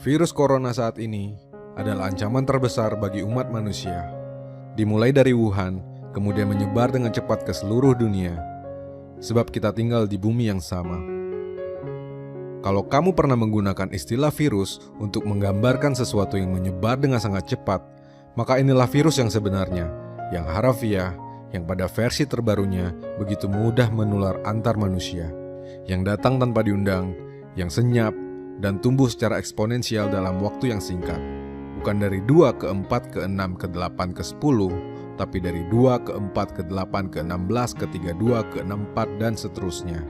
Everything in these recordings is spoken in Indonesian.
Virus corona saat ini adalah ancaman terbesar bagi umat manusia. Dimulai dari Wuhan, kemudian menyebar dengan cepat ke seluruh dunia. Sebab kita tinggal di bumi yang sama. Kalau kamu pernah menggunakan istilah virus untuk menggambarkan sesuatu yang menyebar dengan sangat cepat, maka inilah virus yang sebenarnya, yang harafiah, yang pada versi terbarunya begitu mudah menular antar manusia, yang datang tanpa diundang, yang senyap, dan tumbuh secara eksponensial dalam waktu yang singkat. Bukan dari 2 ke 4 ke 6 ke 8 ke 10, tapi dari 2 ke 4 ke 8 ke 16 ke 32 ke 64 dan seterusnya.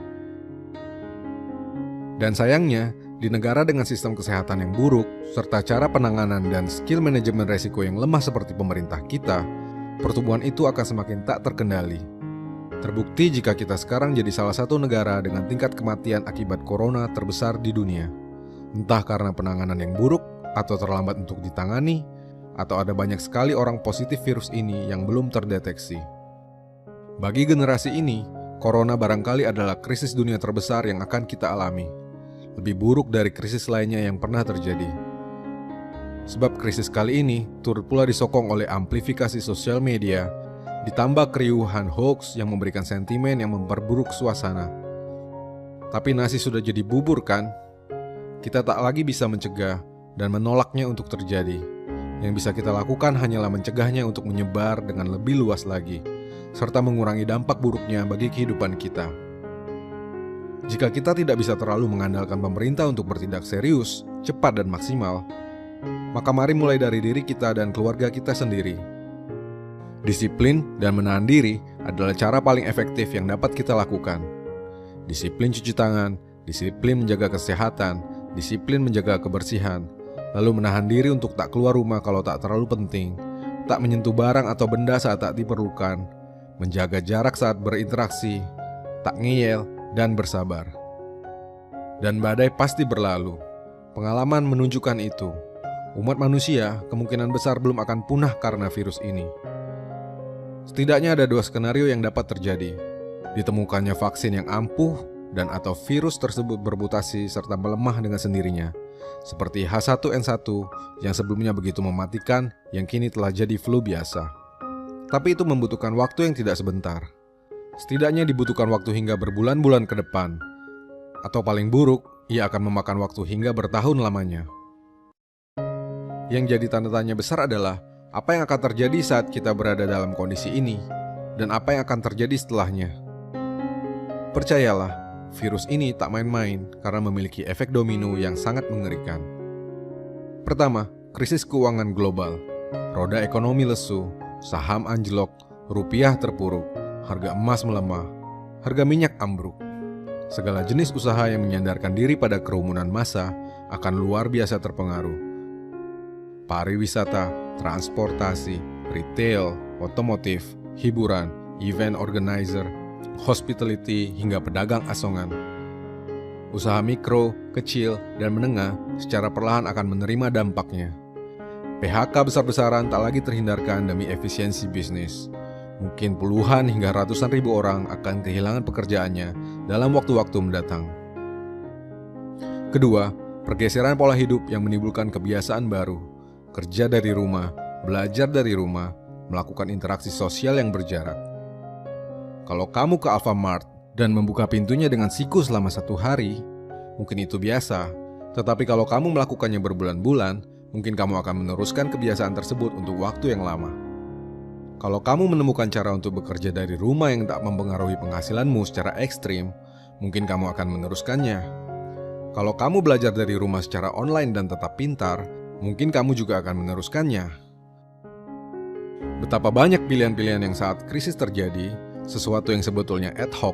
Dan sayangnya, di negara dengan sistem kesehatan yang buruk, serta cara penanganan dan skill manajemen resiko yang lemah seperti pemerintah kita, pertumbuhan itu akan semakin tak terkendali. Terbukti jika kita sekarang jadi salah satu negara dengan tingkat kematian akibat corona terbesar di dunia. Entah karena penanganan yang buruk atau terlambat untuk ditangani, atau ada banyak sekali orang positif virus ini yang belum terdeteksi. Bagi generasi ini, corona barangkali adalah krisis dunia terbesar yang akan kita alami. Lebih buruk dari krisis lainnya yang pernah terjadi. Sebab krisis kali ini turut pula disokong oleh amplifikasi sosial media, ditambah keriuhan hoax yang memberikan sentimen yang memperburuk suasana. Tapi nasi sudah jadi bubur kan? Kita tak lagi bisa mencegah dan menolaknya untuk terjadi. Yang bisa kita lakukan hanyalah mencegahnya untuk menyebar dengan lebih luas lagi, serta mengurangi dampak buruknya bagi kehidupan kita. Jika kita tidak bisa terlalu mengandalkan pemerintah untuk bertindak serius, cepat dan maksimal, maka mari mulai dari diri kita dan keluarga kita sendiri. Disiplin dan menahan diri adalah cara paling efektif yang dapat kita lakukan. Disiplin cuci tangan, disiplin menjaga kesehatan, disiplin menjaga kebersihan, lalu menahan diri untuk tak keluar rumah kalau tak terlalu penting, tak menyentuh barang atau benda saat tak diperlukan, menjaga jarak saat berinteraksi, tak ngeyel, dan bersabar. Dan badai pasti berlalu. Pengalaman menunjukkan itu. Umat manusia kemungkinan besar belum akan punah karena virus ini. Setidaknya ada 2 skenario yang dapat terjadi. Ditemukannya vaksin yang ampuh dan atau virus tersebut bermutasi serta melemah dengan sendirinya, seperti H1N1 yang sebelumnya begitu mematikan yang kini telah jadi flu biasa. Tapi itu membutuhkan waktu yang tidak sebentar. Setidaknya dibutuhkan waktu hingga berbulan-bulan ke depan. Atau paling buruk, ia akan memakan waktu hingga bertahun lamanya. Yang jadi tanda tanya besar adalah apa yang akan terjadi saat kita berada dalam kondisi ini dan apa yang akan terjadi setelahnya. Percayalah, virus ini tak main-main karena memiliki efek domino yang sangat mengerikan. Pertama, krisis keuangan global. Roda ekonomi lesu, saham anjlok, rupiah terpuruk, harga emas melemah, harga minyak ambruk. Segala jenis usaha yang menyandarkan diri pada kerumunan massa akan luar biasa terpengaruh. Pariwisata, transportasi, retail, otomotif, hiburan, event organizer, hospitality, hingga pedagang asongan. Usaha mikro, kecil, dan menengah secara perlahan akan menerima dampaknya. PHK besar-besaran tak lagi terhindarkan demi efisiensi bisnis. Mungkin puluhan hingga ratusan ribu orang akan kehilangan pekerjaannya dalam waktu-waktu mendatang. Kedua, pergeseran pola hidup yang menimbulkan kebiasaan baru. Kerja dari rumah, belajar dari rumah, melakukan interaksi sosial yang berjarak. Kalau kamu ke Alfamart dan membuka pintunya dengan siku selama 1 hari, mungkin itu biasa. Tetapi kalau kamu melakukannya berbulan-bulan, mungkin kamu akan meneruskan kebiasaan tersebut untuk waktu yang lama. Kalau kamu menemukan cara untuk bekerja dari rumah yang tak mempengaruhi penghasilanmu secara ekstrim, mungkin kamu akan meneruskannya. Kalau kamu belajar dari rumah secara online dan tetap pintar, mungkin kamu juga akan meneruskannya. Betapa banyak pilihan-pilihan yang saat krisis terjadi, sesuatu yang sebetulnya ad hoc,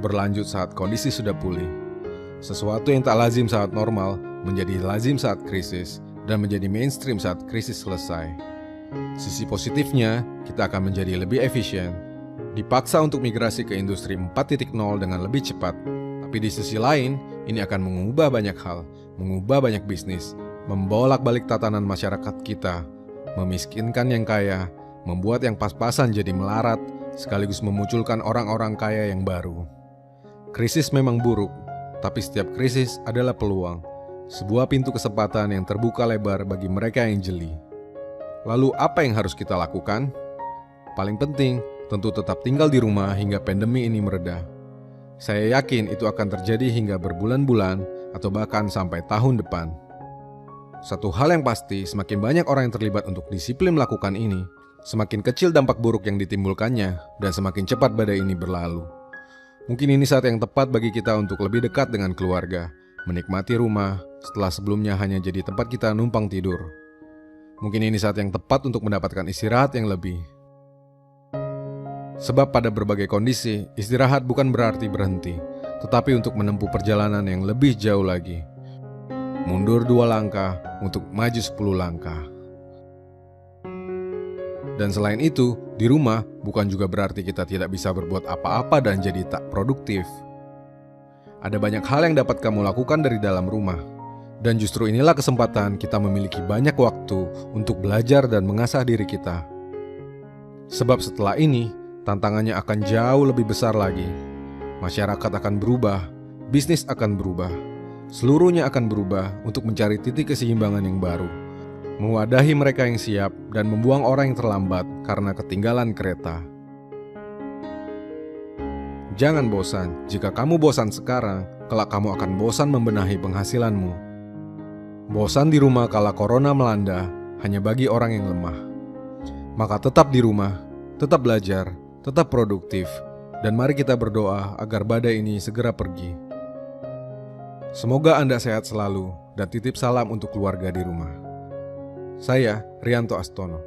berlanjut saat kondisi sudah pulih. Sesuatu yang tak lazim saat normal, menjadi lazim saat krisis, dan menjadi mainstream saat krisis selesai. Sisi positifnya, kita akan menjadi lebih efisien. Dipaksa untuk migrasi ke industri 4.0 dengan lebih cepat. Tapi di sisi lain, ini akan mengubah banyak hal, mengubah banyak bisnis, membolak-balik tatanan masyarakat kita, memiskinkan yang kaya, membuat yang pas-pasan jadi melarat, sekaligus memunculkan orang-orang kaya yang baru. Krisis memang buruk, tapi setiap krisis adalah peluang. Sebuah pintu kesempatan yang terbuka lebar bagi mereka yang jeli. Lalu apa yang harus kita lakukan? Paling penting, tentu tetap tinggal di rumah hingga pandemi ini mereda. Saya yakin itu akan terjadi hingga berbulan-bulan atau bahkan sampai tahun depan. Satu hal yang pasti, semakin banyak orang yang terlibat untuk disiplin melakukan ini, semakin kecil dampak buruk yang ditimbulkannya dan semakin cepat badai ini berlalu. Mungkin ini saat yang tepat bagi kita untuk lebih dekat dengan keluarga, menikmati rumah setelah sebelumnya hanya jadi tempat kita numpang tidur. Mungkin ini saat yang tepat untuk mendapatkan istirahat yang lebih. Sebab pada berbagai kondisi, istirahat bukan berarti berhenti, tetapi untuk menempuh perjalanan yang lebih jauh lagi. Mundur 2 langkah untuk maju 10 langkah. Dan selain itu, di rumah bukan juga berarti kita tidak bisa berbuat apa-apa dan jadi tak produktif. Ada banyak hal yang dapat kamu lakukan dari dalam rumah. Dan justru inilah kesempatan kita memiliki banyak waktu untuk belajar dan mengasah diri kita. Sebab setelah ini, tantangannya akan jauh lebih besar lagi. Masyarakat akan berubah, bisnis akan berubah. Seluruhnya akan berubah untuk mencari titik keseimbangan yang baru. Mewadahi mereka yang siap dan membuang orang yang terlambat karena ketinggalan kereta. Jangan bosan. Jika kamu bosan sekarang, kelak kamu akan bosan membenahi penghasilanmu. Bosan di rumah kala corona melanda hanya bagi orang yang lemah. Maka tetap di rumah, tetap belajar, tetap produktif, dan mari kita berdoa agar badai ini segera pergi. Semoga Anda sehat selalu dan titip salam untuk keluarga di rumah. Saya, Rianto Astono.